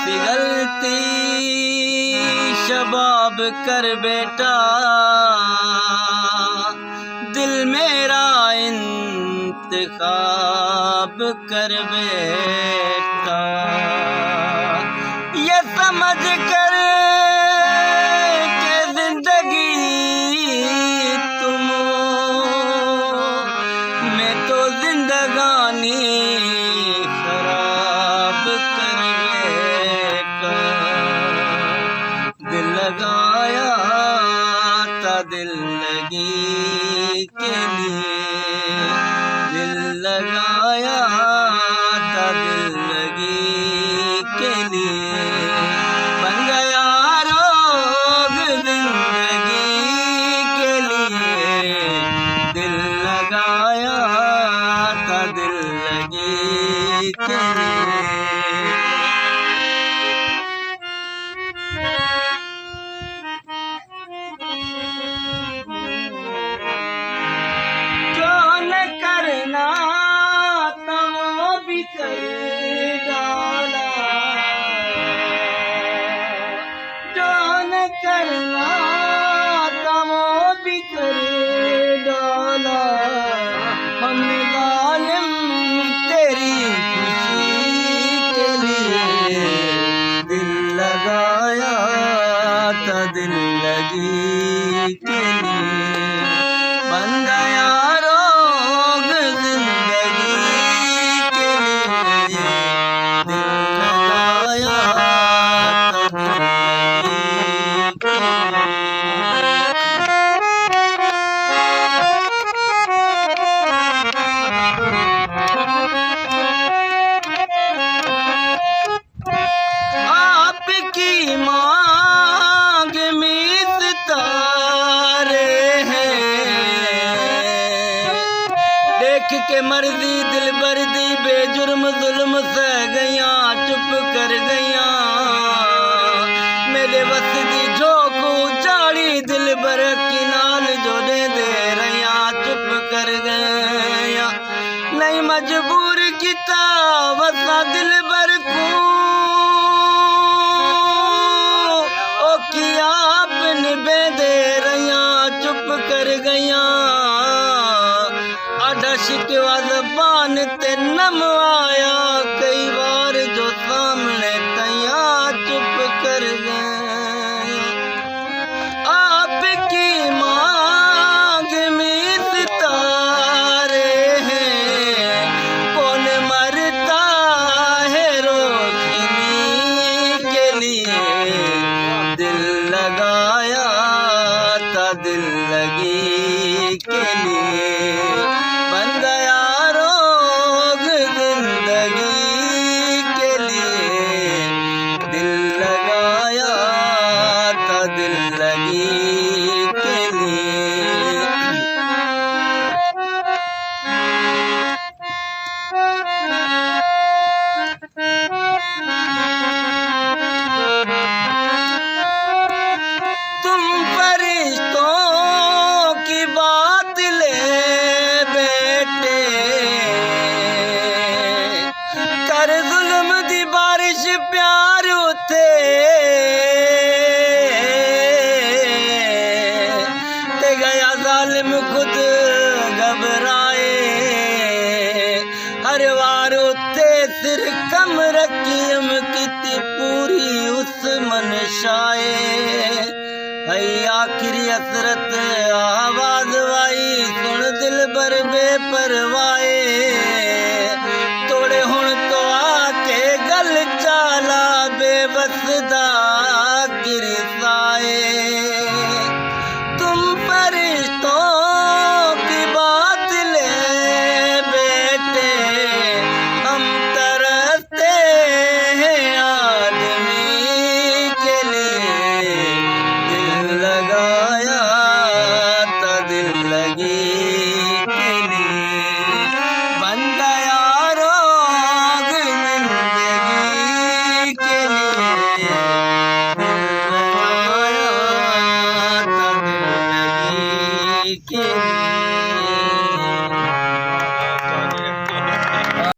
पिघलती शबाब कर बेटा, दिल मेरा इंतखाब कर बेटा। ये समझ कर के जिंदगी तुम मैं तो जिंदगानी खराब कर बेटा। दिल लगाया था दिल लगी के लिए, दिल लगाया था दिल लगी के लिए, बन गया रोग जिंदगी के लिए। दिल लगाया था दिल लगी के लिए। करना तो भी कर डाला, जो न करना तो भी कर डाला। हम जालिम तेरी खुशी के लिए, दिल लगाया था दिल लगी के लिए, बन गया मांग में सितारे हैं। देख के मर्जी दिल बर्दी बेजुर्म जुल्म सह गया, चुप कर गया। मेरे बस दी झोंकू चाड़ी दिल बर किनाल जोड़े दे रहा, चुप कर गया। नहीं मजबूर किता वसा दिल बर को किया अपने बेदे रहा, चुप कर गया। अडशिक ज़बान ते नम आया कई बार जो सामने तया, चुप कर गया। आपकी मांग में सितारे हैं, कौन मरता है रोशनी के लिए। दिल लगाया था दिल लगी के लिए, बन गया रोग जिंदगी के लिए। दिल लगाया था दिल लगी के लिए। प्यार उते ते गया जालिम खुद घबराए, हर वार उते सिर कम रकीम की पूरी उस मनशाए। हई आखिरी असरत आवाज वाई सुन दिल बर बेपरवाए।